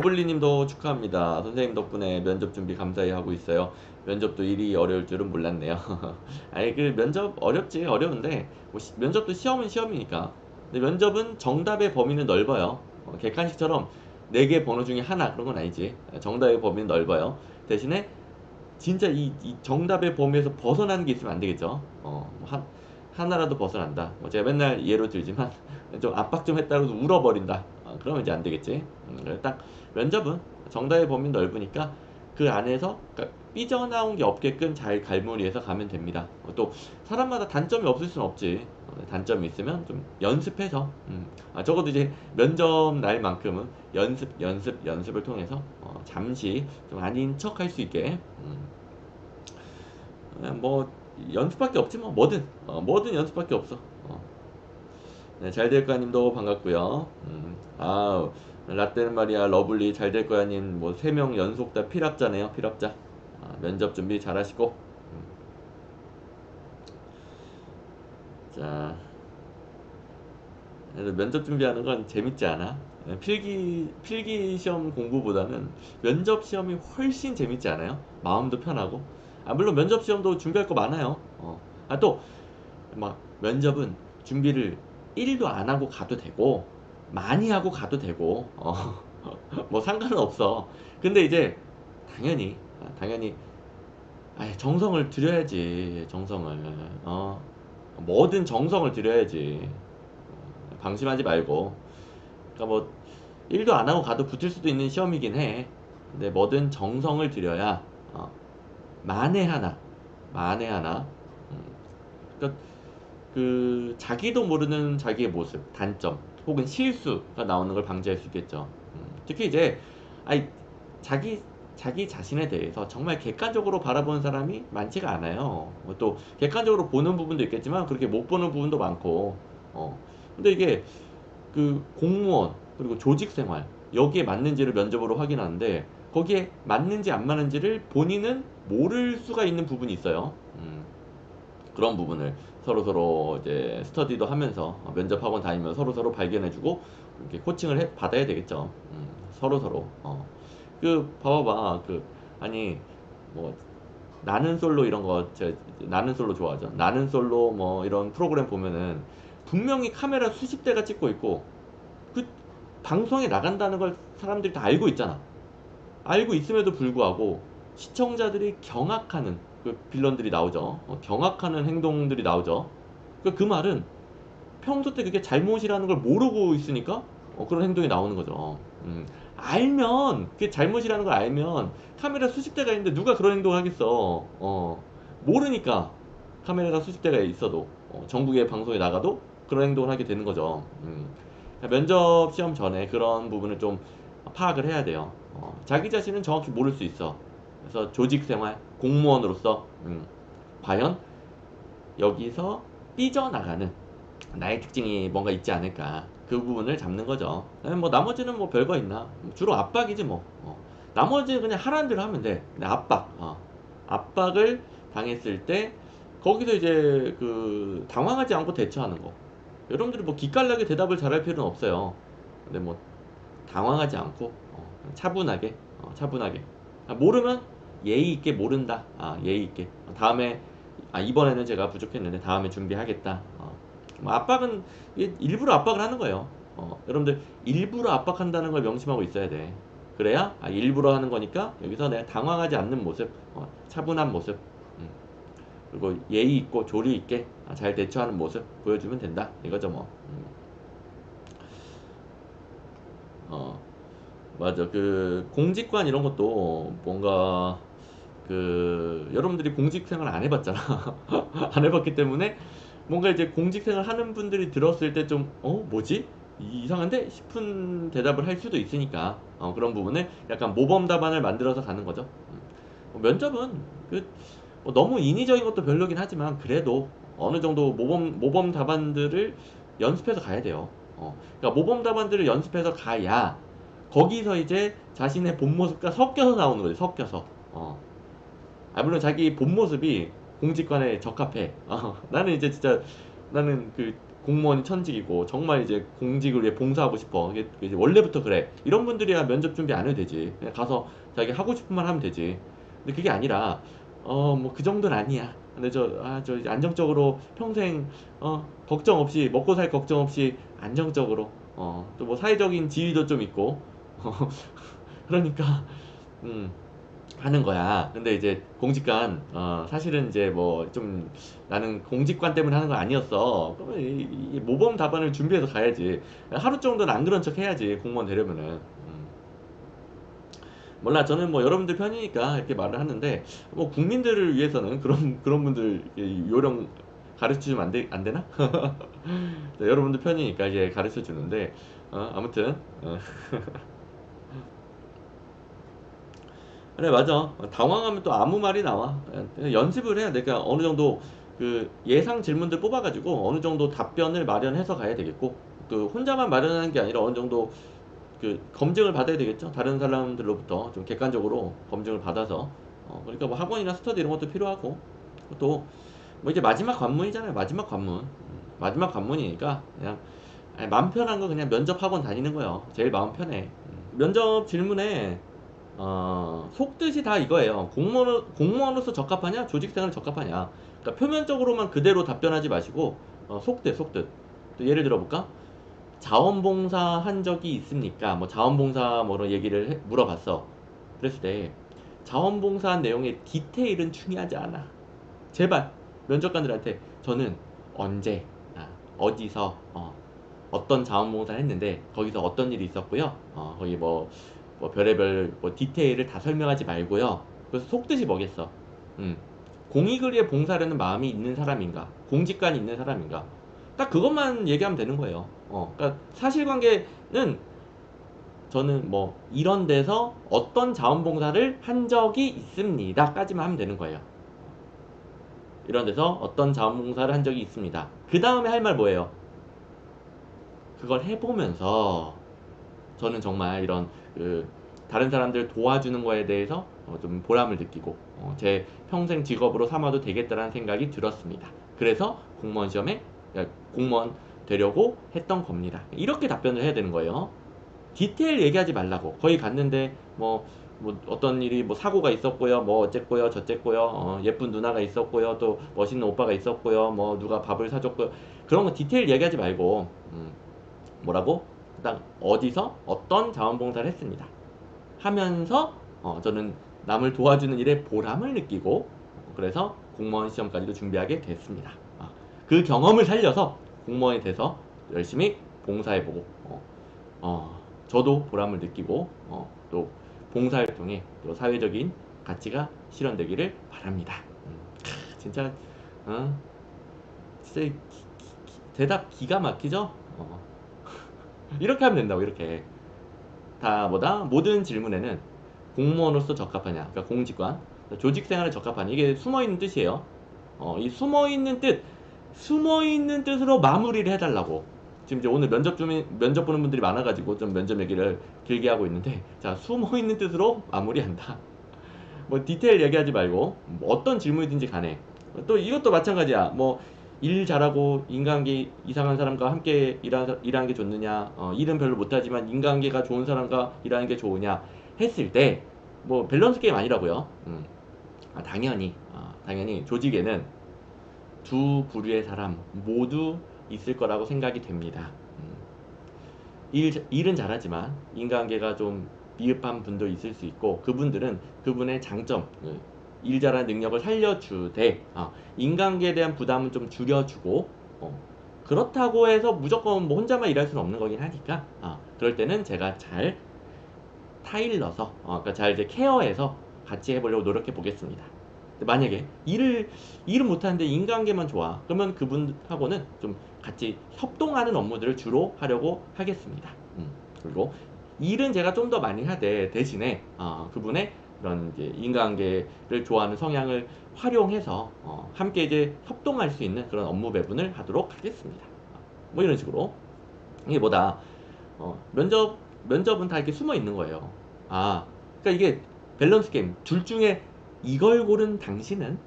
레블리님도 축하합니다. 선생님 덕분에 면접 준비 감사히 하고 있어요. 면접도 일이 어려울 줄은 몰랐네요. 아니 그 면접 어렵지 어려운데 뭐 면접도 시험은 시험이니까. 근데 면접은 정답의 범위는 넓어요. 객관식처럼 4개 번호 중에 하나 그런 건 아니지. 정답의 범위는 넓어요. 대신에 진짜 이 정답의 범위에서 벗어나는 게 있으면 안 되겠죠. 하나라도 벗어난다. 제가 맨날 예로 들지만 좀 압박 좀 했다고 울어버린다. 그러면 이제 안 되겠지. 그래서 딱 면접은 정답의 범위 넓으니까 그 안에서 그러니까 삐져나온 게 없게끔 잘 갈무리해서 가면 됩니다. 또 사람마다 단점이 없을 수는 없지. 단점이 있으면 좀 연습해서 적어도 이제 면접 날만큼은 연습을 통해서 잠시 좀 아닌 척 할 수 있게 뭐 연습밖에 없지 뭐 뭐든 연습밖에 없어. 네, 잘될 거야님도 반갑고요. 아 라떼는 말이야 러블리 잘될 거야님 뭐 3명 연속 다 필합자네요 필합자. 면접 준비 잘하시고 자 그래도 면접 준비하는 건 재밌지 않아? 필기 시험 공부보다는 면접 시험이 훨씬 재밌지 않아요? 마음도 편하고. 물론 면접 시험도 준비할 거 많아요. 또 막 면접은 준비를 1도 안 하고 가도 되고 많이 하고 가도 되고 뭐 상관은 없어. 근데 이제 당연히 정성을 들여야지. 정성을 뭐든 정성을 들여야지. 방심하지 말고. 그러니까 뭐 1도 안 하고 가도 붙을 수도 있는 시험이긴 해. 근데 뭐든 정성을 들여야 만에 하나 그러니까 그 자기도 모르는 자기의 모습, 단점 혹은 실수가 나오는 걸 방지할 수 있겠죠. 특히 이제 아니 자기 자기 자신에 대해서 정말 객관적으로 바라보는 사람이 많지가 않아요. 또 객관적으로 보는 부분도 있겠지만 그렇게 못 보는 부분도 많고. 근데 이게 그 공무원 그리고 조직 생활 여기에 맞는지를 면접으로 확인하는데 거기에 맞는지 안 맞는지를 본인은 모를 수가 있는 부분이 있어요. 그런 부분을 서로 이제 스터디도 하면서 면접 학원 다니면 서로 발견해주고 이렇게 코칭을 받아야 되겠죠. 서로 그 봐봐봐 아니 뭐 나는 솔로 이런 거 나는 솔로 좋아하죠. 나는 솔로 뭐 이런 프로그램 보면은 분명히 카메라 수십 대가 찍고 있고 그 방송에 나간다는 걸 사람들이 다 알고 있잖아. 알고 있음에도 불구하고 시청자들이 경악하는 그 빌런들이 나오죠. 경악하는 행동들이 나오죠. 그 말은 평소 때 그게 잘못이라는 걸 모르고 있으니까 그런 행동이 나오는 거죠. 알면 그게 잘못이라는 걸 알면 카메라 수십 대가 있는데 누가 그런 행동을 하겠어. 모르니까 카메라가 수십 대가 있어도 전국의 방송에 나가도 그런 행동을 하게 되는 거죠. 면접 시험 전에 그런 부분을 좀 파악을 해야 돼요. 자기 자신은 정확히 모를 수 있어. 그래서 조직 생활, 공무원으로서 과연 여기서 삐져나가는 나의 특징이 뭔가 있지 않을까. 그 부분을 잡는 거죠. 뭐 나머지는 뭐 별거 있나? 주로 압박이지 뭐. 나머지는 그냥 하라는 대로 하면 돼. 근데 압박을 당했을 때 거기서 이제 그 당황하지 않고 대처하는 거. 여러분들이 뭐 기깔나게 대답을 잘할 필요는 없어요. 근데 뭐 당황하지 않고 차분하게 모르면 예의 있게 모른다. 예의 있게 다음에 이번에는 제가 부족했는데 다음에 준비하겠다. 뭐 압박은 일부러 압박을 하는 거예요. 여러분들 일부러 압박한다는 걸 명심하고 있어야 돼. 그래야 일부러 하는 거니까 여기서 내가 당황하지 않는 모습, 차분한 모습, 그리고 예의 있고 조리 있게 잘 대처하는 모습 보여주면 된다. 이거죠 뭐. 어, 맞아. 그 공직관 이런 것도 뭔가 그 여러분들이 공직 생활 안 해봤잖아. 안 해봤기 때문에 뭔가 이제 공직 생활 하는 분들이 들었을 때 좀 뭐지? 이상한데 싶은 대답을 할 수도 있으니까 그런 부분을 약간 모범 답안을 만들어서 가는 거죠. 면접은 뭐 너무 인위적인 것도 별로긴 하지만 그래도 어느 정도 모범 답안들을 연습해서 가야 돼요. 그러니까 모범 답안들을 연습해서 가야 거기서 이제 자신의 본 모습과 섞여서 나오는 거지. 섞여서. 물론 자기 본 모습이 공직관에 적합해. 나는 이제 진짜 나는 그 공무원이 천직이고 정말 이제 공직을 위해 봉사하고 싶어. 이게 이제 원래부터 그래. 이런 분들이야 면접 준비 안 해도 되지. 그냥 가서 자기 하고 싶은 말 하면 되지. 근데 그게 아니라 뭐 그 정도는 아니야. 근데 저 이제 안정적으로 평생 걱정 없이 먹고 살 걱정 없이 안정적으로 또 뭐 사회적인 지위도 좀 있고 그러니까 음 하는 거야. 근데 이제 공직관, 사실은 이제 뭐 좀 나는 공직관 때문에 하는 건 아니었어. 그러면 이 모범 답안을 준비해서 가야지. 하루 정도는 안 그런 척 해야지. 공무원 되려면은. 몰라. 저는 뭐 여러분들 편이니까 이렇게 말을 하는데, 뭐 국민들을 위해서는 그런 분들 요령 가르쳐 주면 안 되나? 네, 여러분들 편이니까 이제 가르쳐 주는데, 아무튼, 그래, 맞아. 당황하면 또 아무 말이 나와. 그냥 연습을 해야 돼. 그러니까 어느 정도 그 예상 질문들 뽑아가지고 어느 정도 답변을 마련해서 가야 되겠고, 그 혼자만 마련하는 게 아니라 어느 정도 그 검증을 받아야 되겠죠. 다른 사람들로부터 좀 객관적으로 검증을 받아서. 그러니까 뭐 학원이나 스터디 이런 것도 필요하고, 또 뭐 이제 마지막 관문이잖아요. 마지막 관문. 마지막 관문이니까 그냥 마음 편한 거 그냥 면접 학원 다니는 거예요. 제일 마음 편해. 면접 질문에 속뜻이 다 이거예요. 공무원으로서 적합하냐? 조직생활 적합하냐? 그러니까 표면적으로만 그대로 답변하지 마시고, 속뜻. 또 예를 들어볼까? 자원봉사 한 적이 있습니까? 뭐 자원봉사 뭐로 얘기를 물어봤어. 그랬을 때, 자원봉사 내용의 디테일은 중요하지 않아. 제발, 면접관들한테 저는 언제, 어디서, 어떤 자원봉사를 했는데 거기서 어떤 일이 있었고요. 거기 뭐 별의별 뭐 디테일을 다 설명하지 말고요. 그래서 속뜻이 뭐겠어? 음, 공익을 위해 봉사하려는 마음이 있는 사람인가? 공직관이 있는 사람인가? 딱 그것만 얘기하면 되는 거예요. 그러니까 사실관계는 저는 뭐 이런 데서 어떤 자원봉사를 한 적이 있습니다까지만 하면 되는 거예요. 이런 데서 어떤 자원봉사를 한 적이 있습니다. 그 다음에 할 말 뭐예요? 그걸 해보면서 저는 정말 이런 그 다른 사람들 도와주는 거에 대해서 좀 보람을 느끼고 제 평생 직업으로 삼아도 되겠다라는 생각이 들었습니다. 그래서 공무원 시험에 공무원 되려고 했던 겁니다. 이렇게 답변을 해야 되는 거예요. 디테일 얘기하지 말라고. 거기 갔는데 뭐 어떤 일이 뭐 사고가 있었고요, 뭐 어쨌고요, 저쨌고요, 예쁜 누나가 있었고요, 또 멋있는 오빠가 있었고요, 뭐 누가 밥을 사줬고요. 그런 거 디테일 얘기하지 말고 뭐라고? 딱 어디서 어떤 자원봉사를 했습니다. 하면서 저는 남을 도와주는 일에 보람을 느끼고 그래서 공무원 시험까지도 준비하게 됐습니다. 그 경험을 살려서 공무원이 돼서 열심히 봉사해보고 저도 보람을 느끼고 또 봉사활동에 또 사회적인 가치가 실현되기를 바랍니다. 진짜 진짜 대답 기가 막히죠? 이렇게 하면 된다고. 이렇게 다 뭐다 모든 질문에는 공무원으로서 적합하냐, 그러니까 공직관, 조직생활에 적합하냐, 이게 숨어있는 뜻이에요. 이 숨어있는 뜻으로 마무리를 해달라고. 지금 이제 오늘 면접 보는 분들이 많아가지고 좀 면접 얘기를 길게 하고 있는데, 자, 숨어있는 뜻으로 마무리한다. 뭐 디테일 얘기하지 말고 어떤 질문이든지 간에 또 이것도 마찬가지야. 뭐 일 잘하고 인간관계 이상한 사람과 함께 일하는 게 좋느냐, 일은 별로 못하지만 인간관계가 좋은 사람과 일하는 게 좋으냐 했을 때 뭐 밸런스 게임 아니라고요. 당연히 조직에는 두 부류의 사람 모두 있을 거라고 생각이 됩니다. 일은 잘하지만 인간관계가 좀 미흡한 분도 있을 수 있고, 그분들은 그분의 장점, 일 잘하는 능력을 살려주되 인간관계에 대한 부담은 좀 줄여주고, 그렇다고 해서 무조건 뭐 혼자만 일할 수는 없는 거긴 하니까 그럴 때는 제가 잘 타일러서 그러니까 잘 이제 케어해서 같이 해보려고 노력해 보겠습니다. 만약에 일은 못하는데 인간관계만 좋아, 그러면 그분하고는 좀 같이 협동하는 업무들을 주로 하려고 하겠습니다. 그리고 일은 제가 좀 더 많이 하되 대신에 그분의 그런 이제 인간관계를 좋아하는 성향을 활용해서 함께 이제 협동할 수 있는 그런 업무 배분을 하도록 하겠습니다. 뭐 이런 식으로. 이게 뭐다, 면접은 다 이렇게 숨어 있는 거예요. 그러니까 이게 밸런스 게임. 둘 중에 이걸 고른 당신은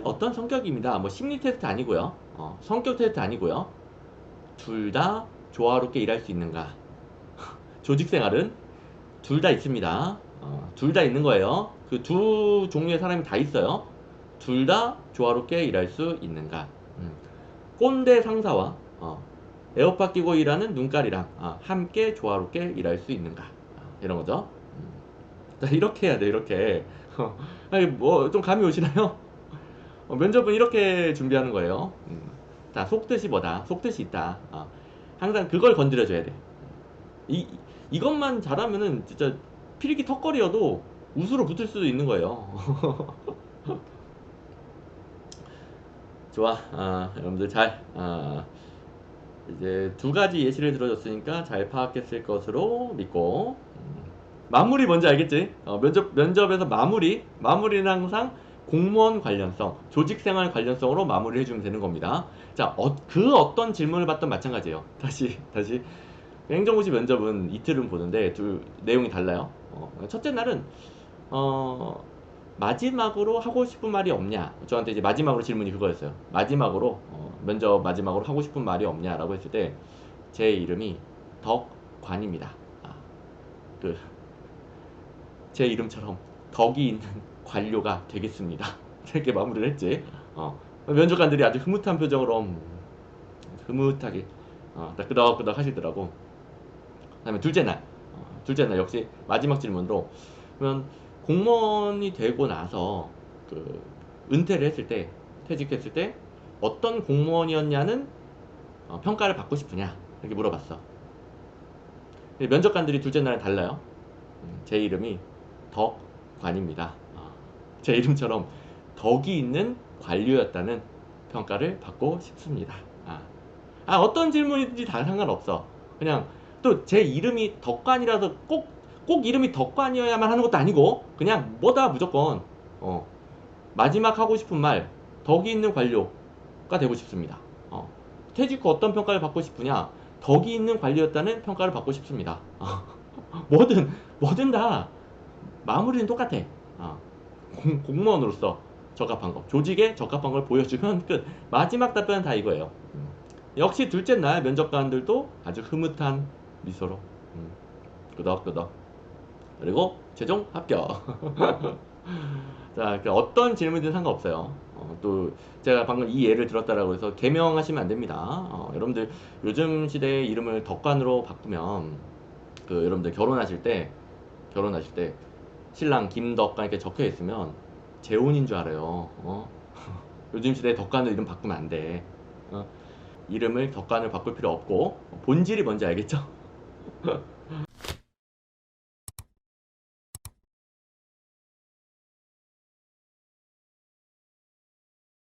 어떤 성격입니다. 뭐 심리 테스트 아니고요. 성격 테스트 아니고요. 둘 다 조화롭게 일할 수 있는가? 조직 생활은 둘 다 있습니다. 둘 다 있는 거예요. 그 두 종류의 사람이 다 있어요. 둘 다 조화롭게 일할 수 있는가? 꼰대 상사와 에어팟 끼고 일하는 눈깔이랑 함께 조화롭게 일할 수 있는가? 이런 거죠. 자, 이렇게 해야 돼, 이렇게. 아니, 뭐, 좀 감이 오시나요? 면접은 이렇게 준비하는 거예요. 자, 속뜻이 뭐다? 속뜻이 있다. 항상 그걸 건드려줘야 돼. 이, 이것만 잘하면은 진짜 필기 턱걸이여도 우수로 붙을 수도 있는 거예요. 좋아. 여러분들 이제 두 가지 예시를 들어줬으니까 잘 파악했을 것으로 믿고, 마무리 뭔지 알겠지? 면접에서 마무리는 항상 공무원 관련성, 조직생활 관련성으로 마무리를 해주면 되는 겁니다. 자, 그 어떤 질문을 받든 마찬가지예요. 다시. 행정고시 면접은 이틀은 보는데 내용이 달라요. 첫째 날은 마지막으로 하고 싶은 말이 없냐? 저한테 이제 마지막으로 질문이 그거였어요. 마지막으로 면접 마지막으로 하고 싶은 말이 없냐라고 했을 때 제 이름이 덕관입니다. 그 제 이름처럼 덕이 있는 관료가 되겠습니다. 이렇게 마무리를 했지. 면접관들이 아주 흐뭇한 표정으로 흐뭇하게 딱 끄덕끄덕 하시더라고. 그다음에 둘째 날 역시 마지막 질문으로, 그러면 공무원이 되고 나서 그 은퇴를 했을 때, 퇴직했을 때 어떤 공무원이었냐는 평가를 받고 싶으냐, 이렇게 물어봤어. 면접관들이 둘째 날은 달라요. 제 이름이 덕관입니다. 제 이름처럼 덕이 있는 관료였다는 평가를 받고 싶습니다. 어떤 질문이든지 다 상관없어. 그냥 또 제 이름이 덕관이라서 꼭 이름이 덕관이어야만 하는 것도 아니고, 그냥 뭐다 무조건 마지막 하고 싶은 말, 덕이 있는 관료가 되고 싶습니다. 퇴직 후 어떤 평가를 받고 싶으냐? 덕이 있는 관료였다는 평가를 받고 싶습니다. 뭐든 다 마무리는 똑같아. 공무원으로서 적합한 거, 조직에 적합한 걸 보여주면 끝. 마지막 답변은 다 이거예요. 역시 둘째 날 면접관들도 아주 흐뭇한 미소로 끄덕끄덕, 그리고 최종 합격. 자, 어떤 질문이든 상관없어요. 또 제가 방금 이 예를 들었다라고 해서 개명하시면 안 됩니다. 여러분들 요즘 시대의 이름을 덕관으로 바꾸면 여러분들 결혼하실 때 신랑 김덕관 이렇게 적혀 있으면 재혼인 줄 알아요. 요즘 시대에 덕관으로 이름 바꾸면 안 돼. 이름을 덕관을 바꿀 필요 없고, 본질이 뭔지 알겠죠?